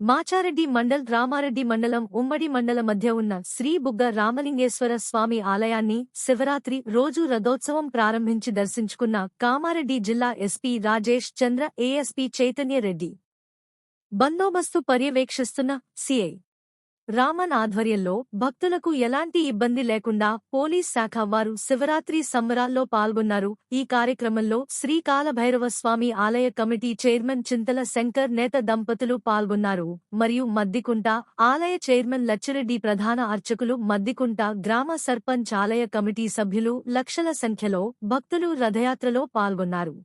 మాచారెడ్డి మండల్ రామారెడ్డి మండలం ఉమ్మడి మండల మధ్య ఉన్న శ్రీ బుగ్గ రామలింగేశ్వర స్వామి ఆలయాన్ని శివరాత్రి రోజు రథోత్సవం ప్రారంభించి దర్శించుకున్న కామారెడ్డి జిల్లా ఎస్పీ రాజేష్ చంద్ర ఏఎస్పీ చైతన్య రెడ్డి. బందోబస్తు పర్యవేక్షిస్తున్న సిఐ రామన్ ఆధ్వర్యంలో భక్తులకు ఎలాంటి ఇబ్బంది లేకుండా పోలీస్ శాఖ వారు శివరాత్రి సంబరాల్లో పాల్గొన్నారు. ఈ కార్యక్రమంలో శ్రీ కాలభైరవ స్వామి ఆలయ కమిటీ చైర్మన్ చింతల శంకర్ నేత దంపతులు పాల్గొన్నారు. మరియు మద్దికుంట ఆలయ చైర్మన్ లచ్చిరెడ్డి, ప్రధాన అర్చకులు, మద్దికుంట గ్రామ సర్పంచ్, ఆలయ కమిటీ సభ్యులు లక్షల సంఖ్యలో భక్తులు రథయాత్రలో పాల్గొన్నారు.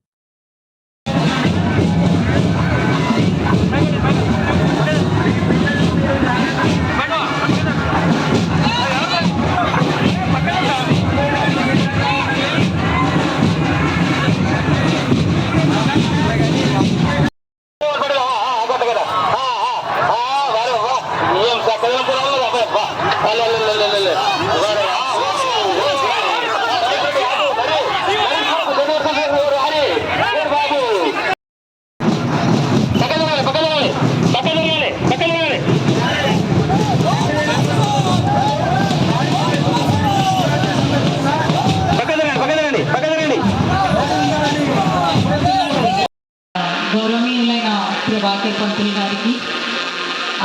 గౌరవనీయులైన ప్రభాకర్ పంతులు గారికి,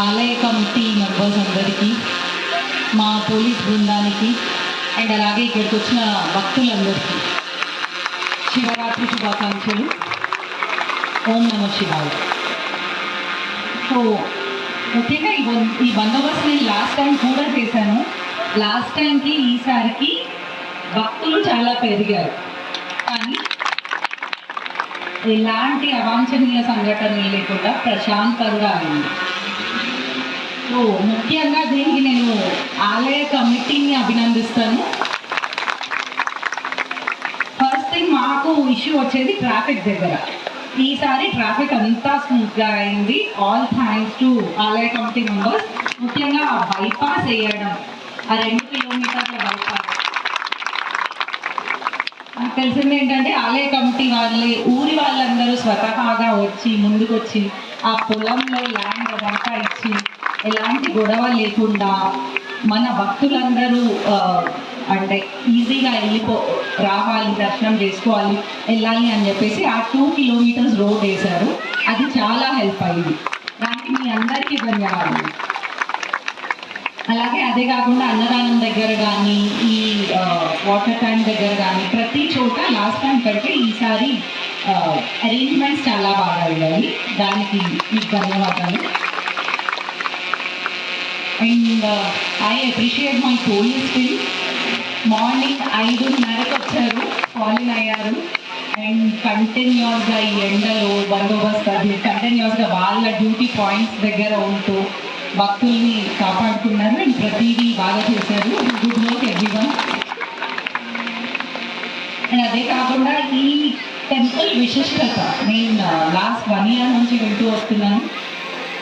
ఆలయ కమిటీ మెంబర్స్ అందరికీ, మా పోలీస్ బృందానికి అండ్ అలాగే ఇక్కడికి వచ్చిన భక్తులందరికీ శివరాత్రి శుభాకాంక్షలు. ఓం నమః శివాయ. సో ముఖ్యంగా ఈ బందోబస్తు నేను లాస్ట్ టైం కూడా చేశాను. లాస్ట్ టైంకి ఈసారికి భక్తులు చాలా పెరిగారు, కానీ ఎలాంటి అవాంఛనీయ సంఘటనలు లేకుండా ప్రశాంతంగా అయింది. సో ముఖ్యంగా దీనికి నేను ఆలయ కమిటీని అభినందిస్తాను. ఫస్ట్ థింగ్, మాకు ఇష్యూ వచ్చేది ట్రాఫిక్ దగ్గర. ఈసారి ట్రాఫిక్ అంతా స్మూత్గా అయింది. ఆల్ థ్యాంక్స్ టు ఆలయ కమిటీ మెంబర్స్. ముఖ్యంగా బైపాస్ వేయడం, ఆ 2 కిలోమీటర్ల బైపాస్. నాకు తెలిసింది ఏంటంటే ఆలయ కమిటీ వాళ్ళే, ఊరి వాళ్ళందరూ స్వతహాగా వచ్చి ముందుకొచ్చి ఆ పొలంలో ల్యాండ్ అదంతా ఇచ్చి ఎలాంటి గొడవ లేకుండా మన భక్తులందరూ అంటే ఈజీగా రావాలి, దర్శనం చేసుకోవాలి, వెళ్ళాలి అని చెప్పేసి ఆ 2 కిలోమీటర్స్ రోడ్ వేశారు. అది చాలా హెల్ప్ అయింది. దానికి మీ అందరికీ ధన్యవాదాలు. అలాగే అదే కాకుండా అన్నదానం దగ్గర కానీ, ఈ వాటర్ ట్యాంక్ దగ్గర కానీ ప్రతి చోట లాస్ట్ టైం కంటే ఈసారి అరేంజ్మెంట్స్ చాలా బాగా అయ్యాయి. దానికి మీకు ధన్యవాదాలు. And I appreciate my police team. Morning 5:30కి వచ్చారు, ఫాలిన్ అయ్యారు అండ్ కంటిన్యూస్గా ఈ ఎండలో బందోబస్తు అది కంటిన్యూస్గా వాళ్ళ డ్యూటీ పాయింట్స్ దగ్గర ఉంటూ భక్తుల్ని కాపాడుతున్నారు అండ్ ప్రతిదీ బాగా చేశారు. Good work everyone. అండ్ అదే కాకుండా ఈ టెంపుల్ విశిష్టత, నేను లాస్ట్ 1 year నుంచి వింటూ వస్తున్నాను.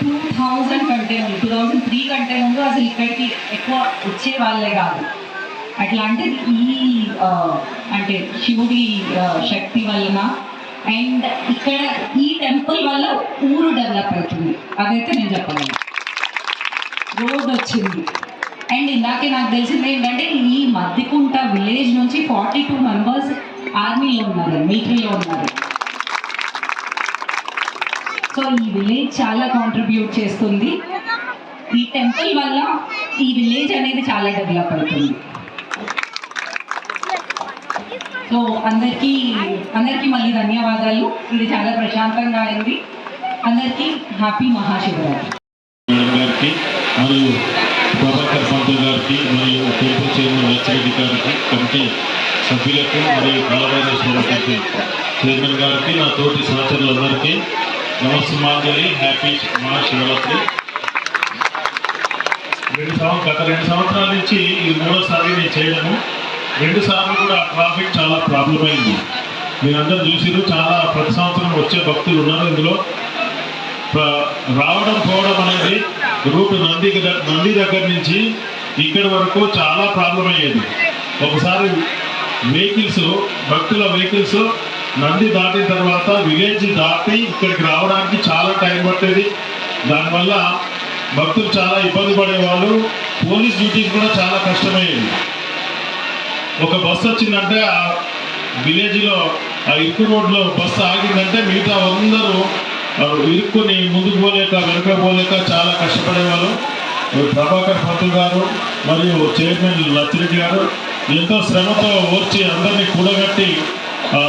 2000 కంటే ముందు, 2003 కంటే ముందు అసలు ఇక్కడికి ఎక్కువ వచ్చే వాళ్ళే కాదు. అట్లాంటిది ఈ అంటే శివుడి శక్తి వలన అండ్ ఇక్కడ ఈ టెంపుల్ వల్ల ఊరు డెవలప్ అవుతుంది. అదైతే నేను చెప్పగలను. రోడ్ వచ్చింది. అండ్ ఇందాకే నాకు తెలిసింది ఏంటంటే ఈ మద్దికుంట విలేజ్ నుంచి 42 మెంబర్స్ ఆర్మీలో ఉన్నారు, మిలిటరీలో ఉన్నారు. సో ఈ విలేజ్ చాలా కాంట్రిబ్యూట్ చేస్తుంది. ఈ టెంపుల్ వల్ల ఈ విలేజ్ అనేది చాలా డెవలప్ అవుతుంది. సో అందరికీ మళ్ళీ ధన్యవాదాలు. ఇది చాలా ప్రశాంతంగా అయింది. అందరికీ హ్యాపీ మహాశివరాత్రి. మరియు ప్రభాకర్ పంతులు గారికి, మరియు టెంపుల్ చైర్మన్ లచ్చిరెడ్డి గారికి, కమిటీ సభ్యులకు, మరియు కాలభైరవ కమిటీ చైర్మన్ గారికి, నా తోటి సహచరులందరికీ నమస్సుమాంజలి, హ్యాపీ మహాశివరాత్రి. గత 2 సంవత్సరాల నుంచి ఇది 3వసారి నేను చేయడము. 2 సార్లు కూడా ట్రాఫిక్ చాలా ప్రాబ్లం అయింది. మీరందరూ చూసిరు. చాలా ప్రతి సంవత్సరం వచ్చే భక్తులు ఉన్నారు. ఇందులో రావడం పోవడం అనేది రూట్ నంది దగ్గర నుంచి ఇక్కడ వరకు చాలా ప్రాబ్లం అయ్యేది. ఒకసారి భక్తుల వెహికల్స్ నంది దాటిన తర్వాత విలేజ్ దాటి ఇక్కడికి రావడానికి చాలా టైం పట్టేది. దానివల్ల భక్తులు చాలా ఇబ్బంది పడేవాళ్ళు. పోలీస్ డ్యూటీస్ కూడా చాలా కష్టమయ్యేది. ఒక బస్సు వచ్చిందంటే ఆ విలేజ్లో ఆ ఇరుకు రోడ్లో బస్సు ఆగిందంటే మిగతా అందరూ ఇరుక్కుని ముందుకు పోలేక వెనుక పోలేక చాలా కష్టపడేవాళ్ళు. ప్రభాకర్ పంతులు గారు మరియు చైర్మన్ లచ్చిరెడ్డి గారు ఎంతో శ్రమతో ఓర్చి అందరినీ కూడగట్టి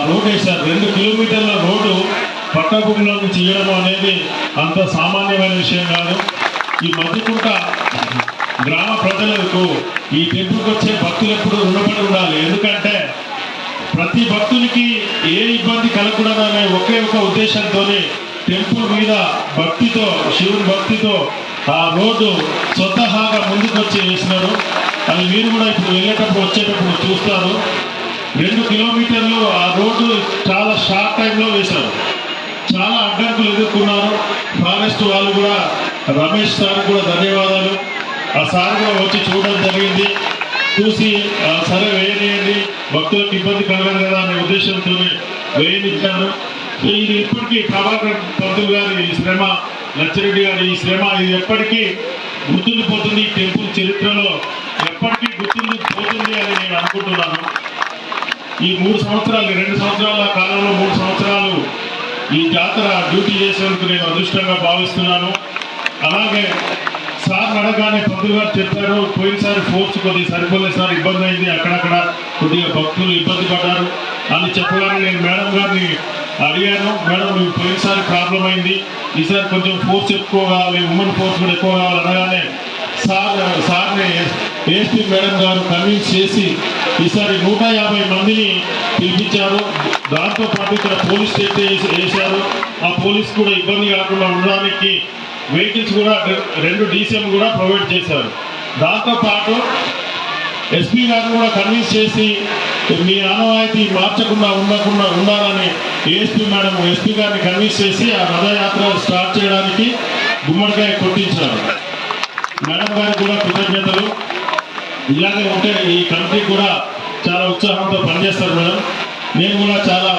రోడ్ వేశారు. 2 కిలోమీటర్ల రోడ్డు పట్టభూమిలో నుంచి ఇవ్వడం అనేది అంత సామాన్యమైన విషయం కాదు. ఈ మధ్యకుంట గ్రామ ప్రజలకు ఈ టెంపుల్కి వచ్చే భక్తులు ఎప్పుడు రుణపడి ఉండాలి. ఎందుకంటే ప్రతి భక్తునికి ఏ ఇబ్బంది కలగకూడదనే ఒకే ఒక ఉద్దేశంతో టెంపుల్ మీద భక్తితో, శివుని భక్తితో ఆ రోడ్డు స్వతహాగా ముందుకు వచ్చి వేసినారు. అది మీరు కూడా ఇప్పుడు వెళ్ళేటప్పుడు వచ్చేటప్పుడు చూస్తారు. 2 కిలోమీటర్లు ఆ రోడ్డు చాలా షార్ట్ టైంలో వేశారు. చాలా అడ్డంకులు ఎదుర్కొన్నారు. ఫారెస్ట్ వాళ్ళు కూడా, రమేష్ సార్ కూడా ధన్యవాదాలు. ఆ సార్ కూడా వచ్చి చూడడం జరిగింది. చూసి సరే వేయనియండి, భక్తులకు ఇబ్బంది కలగదు కదా అనే ఉద్దేశంతో వేయనిచ్చారు. ఇది ఇప్పటికీ ప్రభాకర్ పంతులు గారి ఈ శ్రమ, లచ్చిరెడ్డి గారి ఈ శ్రమ ఇది ఎప్పటికీ గుర్తుండిపోతుంది. ఈ టెంపుల్ చరిత్రలో ఎప్పటికీ గుర్తుండిపోతుంది అని నేను అనుకుంటున్నాను. ఈ 3 సంవత్సరాలు, 2 సంవత్సరాల కాలంలో 3 సంవత్సరాలు ఈ జాతర డ్యూటీ చేసేందుకు నేను అదృష్టంగా భావిస్తున్నాను. అలాగే సార్ అడగానే పంతులు గారు చెప్పారు, పోయినసారి ఫోర్స్ కొద్దిగా సరిపోలేదు సార్, ఇబ్బంది అయింది, అక్కడక్కడ కొద్దిగా భక్తులు ఇబ్బంది పడ్డారు అని చెప్పగానే నేను మేడం గారిని అడిగాను. మేడం పోయినసారి ప్రాబ్లం అయింది, ఈసారి కొంచెం ఫోర్స్ ఎక్కువ కావాలి, ఉమెన్ ఫోర్స్ కూడా ఎక్కువ కావాలి అనగానే సార్ని ఏఎస్పీ మేడం గారు కన్విన్స్ చేసి ఈసారి 150 మందిని పిలిపించారు. దాంతోపాటు ఇక్కడ పోలీస్ స్టేషన్ వేశారు. ఆ పోలీస్ కూడా ఇబ్బంది కాకుండా ఉండడానికి వెహికల్స్ కూడా 2 డీసీఎం కూడా ప్రొవైడ్ చేశారు. దాంతోపాటు ఎస్పీ గారిని కూడా కన్విన్స్ చేసి మీ ఆనవాయితీ మార్చకుండా ఉండాలని ఎస్పీ గారిని కన్విన్స్ చేసి ఆ రథయాత్ర స్టార్ట్ చేయడానికి గుమ్మడికాయ కొట్టించారు. మేడం గారికి కూడా కృతజ్ఞతలు. ఇలాగే ఉంటే ఈ కమిటీ కూడా చాలా ఉత్సాహంతో పనిచేస్తారు మేడం. నేను కూడా చాలా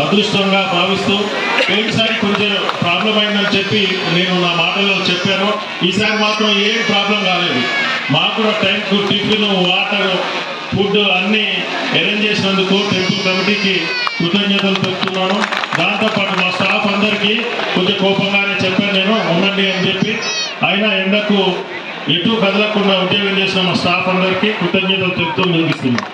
అదృష్టంగా భావిస్తూ పోయినసారి కొంచెం ప్రాబ్లం అయిందని చెప్పి నేను నా మాటల్లో చెప్పాను. ఈసారి మాత్రం ఏం ప్రాబ్లం కాలేదు. మాకు కూడా టైంకు టిఫిన్, వాటర్, ఫుడ్ అన్నీ అరేంజ్ చేసినందుకు టెంపుల్ కమిటీకి కృతజ్ఞతలు చెప్తున్నాను. దాంతోపాటు మా స్టాఫ్ అందరికీ కొంచెం కోపంగానే చెప్పాను నేను, ఉండండి అని చెప్పి. అయినా ఎండకు ఎటు కదలకుండా ఉద్యోగం చేసిన మా స్టాఫ్ అందరికీ కృతజ్ఞతలు చెప్తూ ముగిస్తున్నాను.